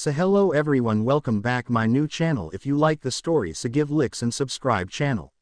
So hello everyone, welcome back my new channel. If you like the story, so give likes and subscribe channel.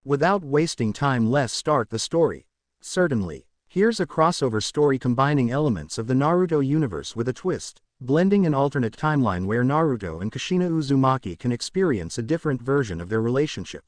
Without wasting time, let's start the story. Certainly. Here's a crossover story combining elements of the Naruto universe with a twist, blending an alternate timeline where Naruto and Kushina Uzumaki can experience a different version of their relationship.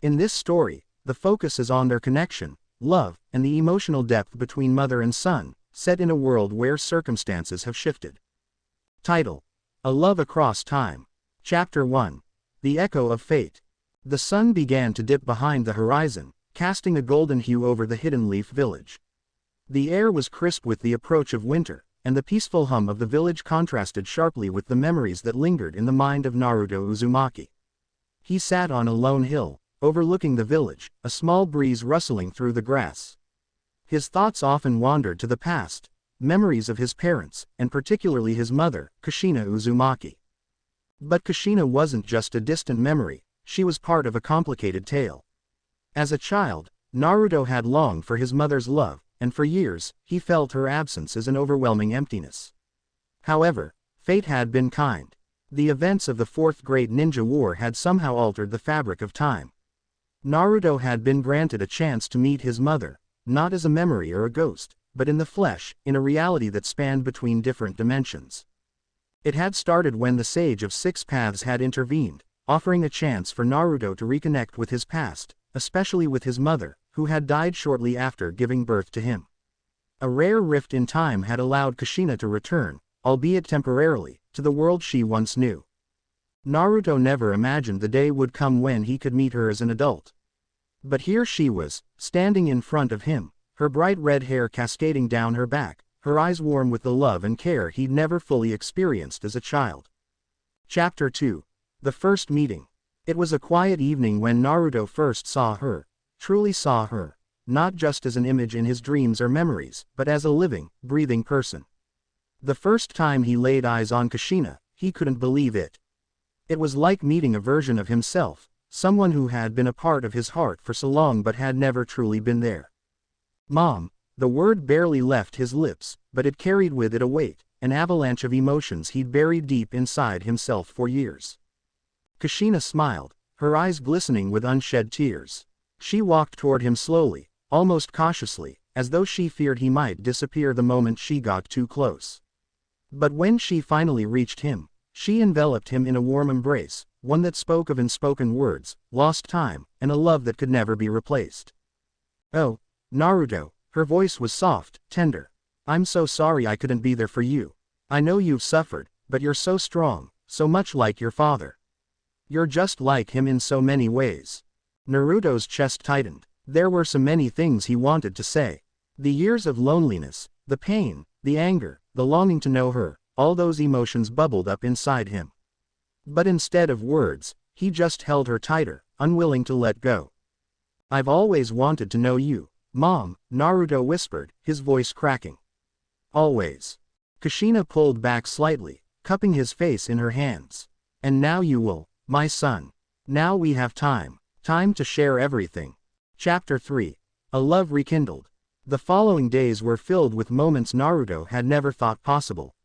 In this story, the focus is on their connection, love, and the emotional depth between mother and son, set in a world where circumstances have shifted. Title: A Love Across Time. Chapter 1. The Echo of Fate. The sun began to dip behind the horizon, casting a golden hue over the Hidden Leaf village. The air was crisp with the approach of winter, and the peaceful hum of the village contrasted sharply with the memories that lingered in the mind of Naruto Uzumaki. He sat on a lone hill, overlooking the village, a small breeze rustling through the grass. His thoughts often wandered to the past, memories of his parents, and particularly his mother, Kushina Uzumaki. But Kushina wasn't just a distant memory, she was part of a complicated tale. As a child, Naruto had longed for his mother's love, and for years, he felt her absence as an overwhelming emptiness. However, fate had been kind. The events of the Fourth Great Ninja War had somehow altered the fabric of time. Naruto had been granted a chance to meet his mother, not as a memory or a ghost, but in the flesh, in a reality that spanned between different dimensions. It had started when the Sage of Six Paths had intervened, offering a chance for Naruto to reconnect with his past, especially with his mother, who had died shortly after giving birth to him. A rare rift in time had allowed Kushina to return, albeit temporarily, to the world she once knew. Naruto never imagined the day would come when he could meet her as an adult. But here she was, standing in front of him, her bright red hair cascading down her back, her eyes warm with the love and care he'd never fully experienced as a child. Chapter 2. The First Meeting. It was a quiet evening when Naruto first saw her, truly saw her, not just as an image in his dreams or memories, but as a living, breathing person. The first time he laid eyes on Kushina, he couldn't believe it. It was like meeting a version of himself, someone who had been a part of his heart for so long but had never truly been there. Mom, the word barely left his lips, but it carried with it a weight, an avalanche of emotions he'd buried deep inside himself for years. Kushina smiled, her eyes glistening with unshed tears. She walked toward him slowly, almost cautiously, as though she feared he might disappear the moment she got too close. But when she finally reached him, she enveloped him in a warm embrace, one that spoke of unspoken words, lost time, and a love that could never be replaced. "Oh, Naruto," her voice was soft, tender. "I'm so sorry I couldn't be there for you. I know you've suffered, but you're so strong, so much like your father. You're just like him in so many ways." Naruto's chest tightened. There were so many things he wanted to say. The years of loneliness, the pain, the anger, the longing to know her, all those emotions bubbled up inside him. But instead of words, he just held her tighter, unwilling to let go. "I've always wanted to know you, Mom," Naruto whispered, his voice cracking. "Always." Kushina pulled back slightly, cupping his face in her hands. "And now you will, my son. Now we have time to share everything." Chapter 3. A Love Rekindled. The following days were filled with moments Naruto had never thought possible.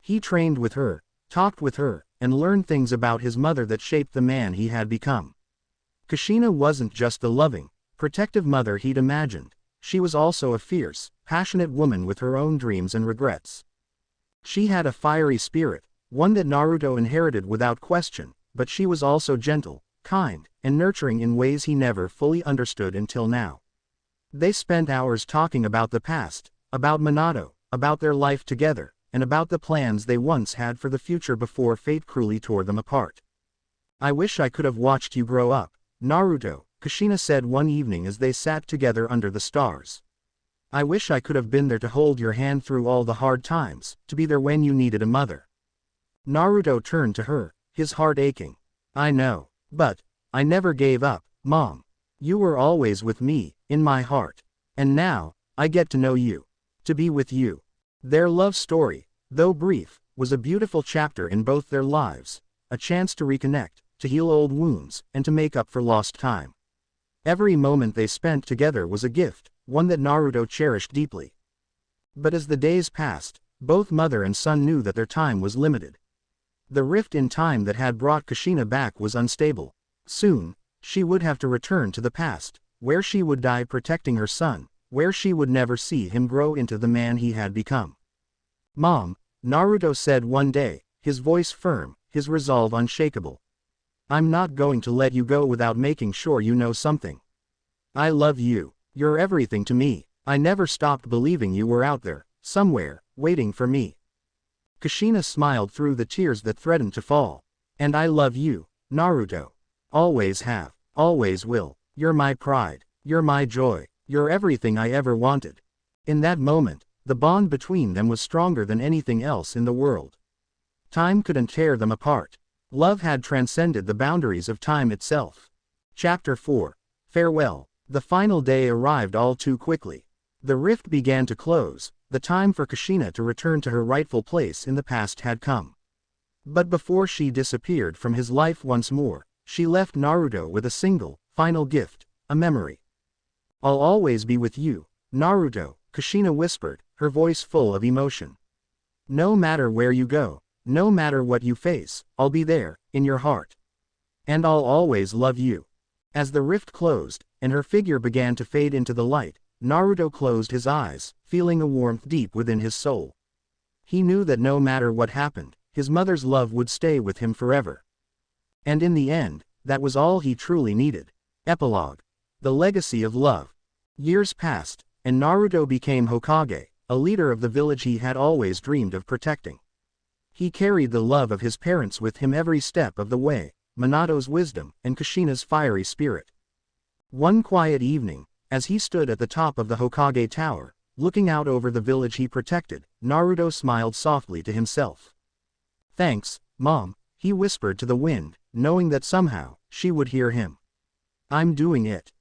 He trained with her, talked with her, and learned things about his mother that shaped the man he had become. Kushina wasn't just the loving, protective mother he'd imagined. She was also a fierce, passionate woman with her own dreams and regrets. She had a fiery spirit, one that Naruto inherited without question, but she was also gentle, kind, and nurturing in ways he never fully understood until now. They spent hours talking about the past, about Minato, about their life together, and about the plans they once had for the future before fate cruelly tore them apart. "I wish I could have watched you grow up, Naruto," Kushina said one evening as they sat together under the stars. "I wish I could have been there to hold your hand through all the hard times, to be there when you needed a mother." Naruto turned to her, his heart aching. "I know. But I never gave up, Mom. You were always with me, in my heart. And now, I get to know you. To be with you." Their love story, though brief, was a beautiful chapter in both their lives, a chance to reconnect, to heal old wounds, and to make up for lost time. Every moment they spent together was a gift, one that Naruto cherished deeply. But as the days passed, Both mother and son knew that their time was limited. The rift in time that had brought Kushina back was unstable. Soon, she would have to return to the past, where she would die protecting her son, where she would never see him grow into the man he had become. "Mom," Naruto said one day, his voice firm, his resolve unshakable. "I'm not going to let you go without making sure you know something. I love you. You're everything to me. I never stopped believing you were out there, somewhere, waiting for me." Kushina smiled through the tears that threatened to fall. "And I love you, Naruto. Always have, always will. You're my pride. You're my joy. You're everything I ever wanted." In that moment, the bond between them was stronger than anything else in the world. Time couldn't tear them apart. Love had transcended the boundaries of time itself. Chapter 4. Farewell. The final day arrived all too quickly. The rift began to close, the time for Kushina to return to her rightful place in the past had come. But before she disappeared from his life once more, she left Naruto with a single, final gift, a memory. "I'll always be with you, Naruto," Kushina whispered, her voice full of emotion. "No matter where you go, no matter what you face, I'll be there, in your heart. And I'll always love you." As the rift closed, and her figure began to fade into the light, Naruto closed his eyes, feeling a warmth deep within his soul. He knew that no matter what happened, his mother's love would stay with him forever. And in the end, that was all he truly needed. Epilogue. The legacy of love. Years passed, and Naruto became Hokage, a leader of the village he had always dreamed of protecting. He carried the love of his parents with him every step of the way, Minato's wisdom, and Kushina's fiery spirit. One quiet evening, as he stood at the top of the Hokage Tower, looking out over the village he protected, Naruto smiled softly to himself. "Thanks, Mom," he whispered to the wind, knowing that somehow, she would hear him. I'm doing it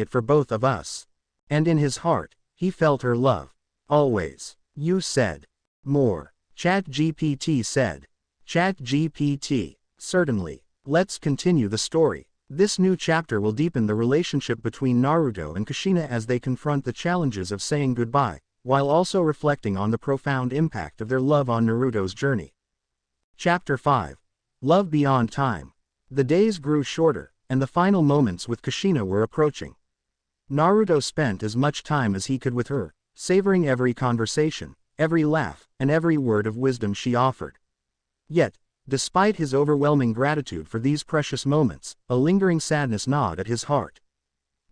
for both of us." And in his heart, he felt her love. "Always." "You said more," ChatGPT said. ChatGPT. "Certainly. Let's continue the story." This new chapter will deepen the relationship between Naruto and Kushina as they confront the challenges of saying goodbye, while also reflecting on the profound impact of their love on Naruto's journey. Chapter 5. Love Beyond Time. The days grew shorter, and the final moments with Kushina were approaching. Naruto spent as much time as he could with her, savoring every conversation, every laugh, and every word of wisdom she offered. Yet, despite his overwhelming gratitude for these precious moments, a lingering sadness gnawed at his heart.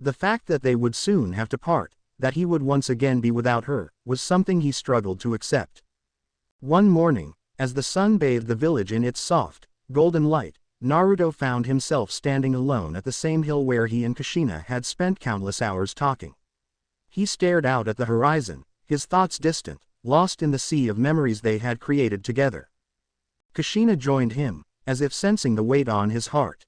The fact that they would soon have to part, that he would once again be without her, was something he struggled to accept. One morning, as the sun bathed the village in its soft, golden light, Naruto found himself standing alone at the same hill where he and Kushina had spent countless hours talking. He stared out at the horizon, his thoughts distant, lost in the sea of memories they had created together. Kushina joined him, as if sensing the weight on his heart.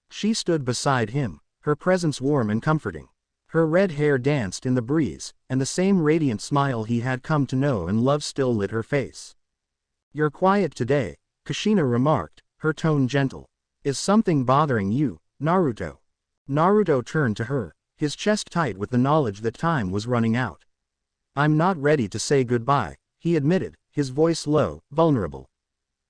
She stood beside him, her presence warm and comforting. Her red hair danced in the breeze, and the same radiant smile he had come to know and love still lit her face. "You're quiet today," Kushina remarked, her tone gentle. "Is something bothering you, Naruto?" Naruto turned to her, his chest tight with the knowledge that time was running out. "I'm not ready to say goodbye," he admitted, his voice low, vulnerable.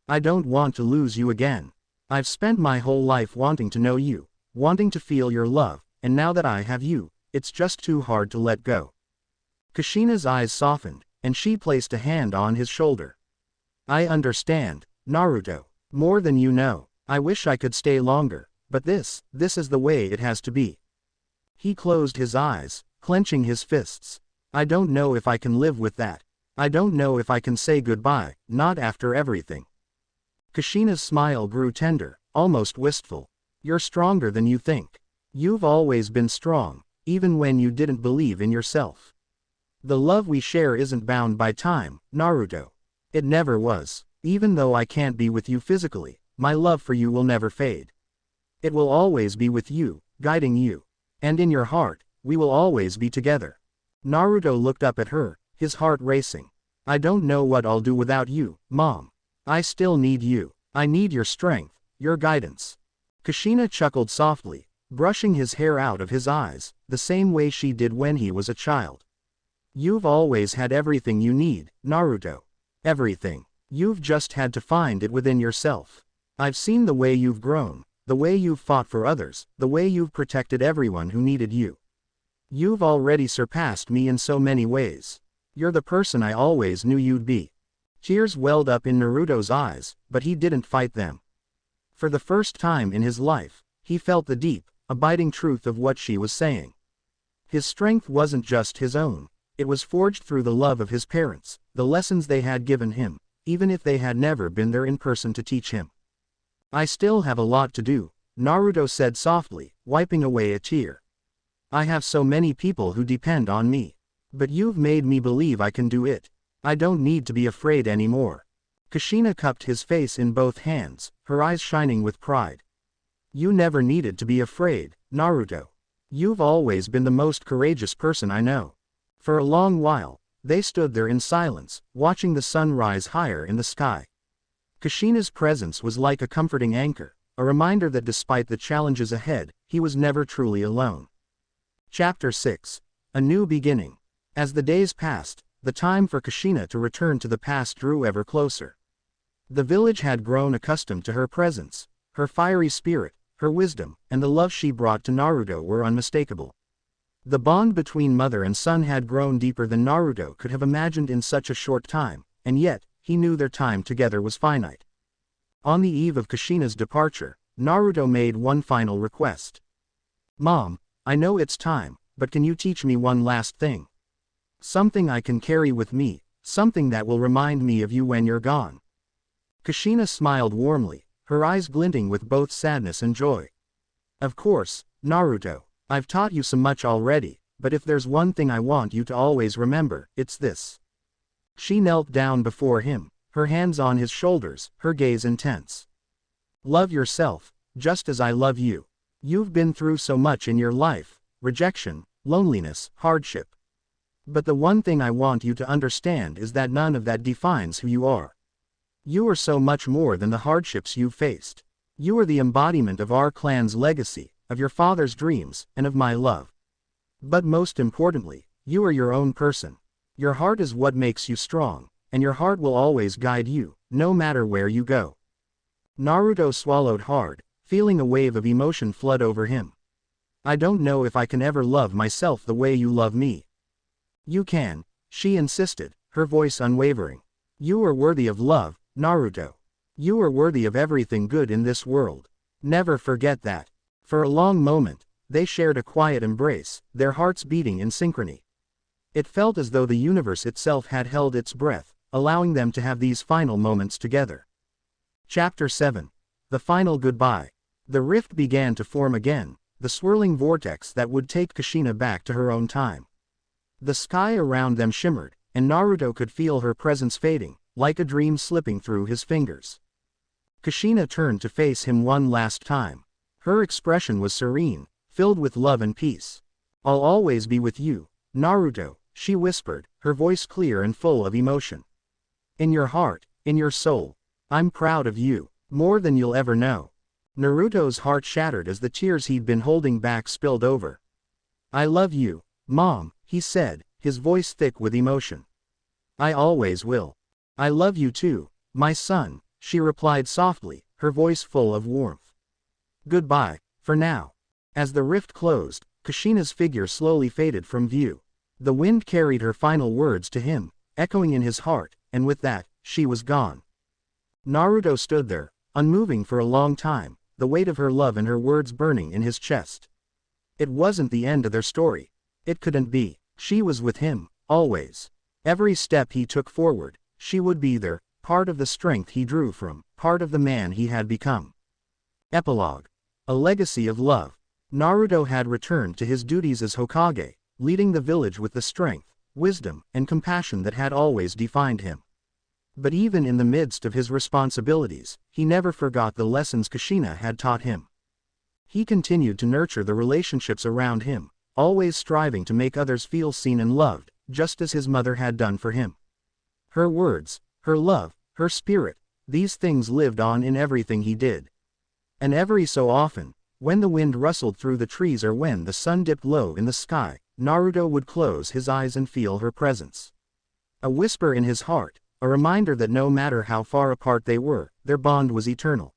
"I don't want to lose you again. I've spent my whole life wanting to know you, wanting to feel your love, and now that I have you, it's just too hard to let go." Kushina's eyes softened, and she placed a hand on his shoulder. "I understand, Naruto. More than you know. I wish I could stay longer, but this is the way it has to be." He closed his eyes, clenching his fists. "I don't know if I can live with that. I don't know if I can say goodbye, not after everything." Kushina's smile grew tender, almost wistful. "You're stronger than you think. You've always been strong, even when you didn't believe in yourself. The love we share isn't bound by time, Naruto. It never was. Even though I can't be with you physically, my love for you will never fade. It will always be with you, guiding you. And in your heart, we will always be together." Naruto looked up at her, his heart racing. "I don't know what I'll do without you, Mom. I still need you. I need your strength, your guidance." Kushina chuckled softly, brushing his hair out of his eyes, the same way she did when he was a child. "You've always had everything you need, Naruto. Everything. You've just had to find it within yourself. I've seen the way you've grown, the way you've fought for others, the way you've protected everyone who needed you. You've already surpassed me in so many ways. You're the person I always knew you'd be. Tears welled up in Naruto's eyes, but he didn't fight them. For the first time in his life, he felt the deep, abiding truth of what she was saying. His strength wasn't just his own. It was forged through the love of his parents, the lessons they had given him, even if they had never been there in person to teach him. I still have a lot to do, Naruto said softly, wiping away a tear. I have so many people who depend on me. But you've made me believe I can do it. I don't need to be afraid anymore. Kushina cupped his face in both hands, her eyes shining with pride. You never needed to be afraid, Naruto. You've always been the most courageous person I know. For a long while, they stood there in silence, watching the sun rise higher in the sky. Kushina's presence was like a comforting anchor, a reminder that despite the challenges ahead, he was never truly alone. Chapter 6. A New Beginning. As the days passed, the time for Kushina to return to the past drew ever closer. The village had grown accustomed to her presence. Her fiery spirit, her wisdom, and the love she brought to Naruto were unmistakable. The bond between mother and son had grown deeper than Naruto could have imagined in such a short time, and yet, he knew their time together was finite. On the eve of Kushina's departure, Naruto made one final request. Mom, I know it's time, but can you teach me one last thing? Something I can carry with me, something that will remind me of you when you're gone. Kushina smiled warmly, her eyes glinting with both sadness and joy. Of course, Naruto, I've taught you so much already, but if there's one thing I want you to always remember, it's this. She knelt down before him, her hands on his shoulders, her gaze intense. Love yourself, just as I love you. You've been through so much in your life, rejection, loneliness, hardship. But the one thing I want you to understand is that none of that defines who you are. You are so much more than the hardships you've faced. You are the embodiment of our clan's legacy, of your father's dreams, and of my love. But most importantly, you are your own person. Your heart is what makes you strong, and your heart will always guide you, no matter where you go. Naruto swallowed hard, feeling a wave of emotion flood over him. I don't know if I can ever love myself the way you love me. You can, she insisted, her voice unwavering. You are worthy of love, Naruto. You are worthy of everything good in this world. Never forget that. For a long moment, they shared a quiet embrace, their hearts beating in synchrony. It felt as though the universe itself had held its breath, allowing them to have these final moments together. Chapter 7. The Final Goodbye. The rift began to form again, the swirling vortex that would take Kushina back to her own time. The sky around them shimmered, and Naruto could feel her presence fading, like a dream slipping through his fingers. Kushina turned to face him one last time. Her expression was serene, filled with love and peace. I'll always be with you, Naruto, she whispered, her voice clear and full of emotion. In your heart, in your soul. I'm proud of you, more than you'll ever know. Naruto's heart shattered as the tears he'd been holding back spilled over. I love you, Mom, he said, his voice thick with emotion. I always will. I love you too, my son, she replied softly, her voice full of warmth. Goodbye, for now. As the rift closed, Kushina's figure slowly faded from view. The wind carried her final words to him, echoing in his heart, and with that, she was gone. Naruto stood there, unmoving for a long time, the weight of her love and her words burning in his chest. It wasn't the end of their story. It couldn't be. She was with him, always. Every step he took forward, she would be there, part of the strength he drew from, part of the man he had become. Epilogue. A legacy of love. Naruto had returned to his duties as Hokage, leading the village with the strength, wisdom, and compassion that had always defined him. But even in the midst of his responsibilities, he never forgot the lessons Kushina had taught him. He continued to nurture the relationships around him, always striving to make others feel seen and loved, just as his mother had done for him. Her words, her love, her spirit, these things lived on in everything he did. And every so often, when the wind rustled through the trees or when the sun dipped low in the sky, Naruto would close his eyes and feel her presence. A whisper in his heart, A reminder that no matter how far apart they were, their bond was eternal.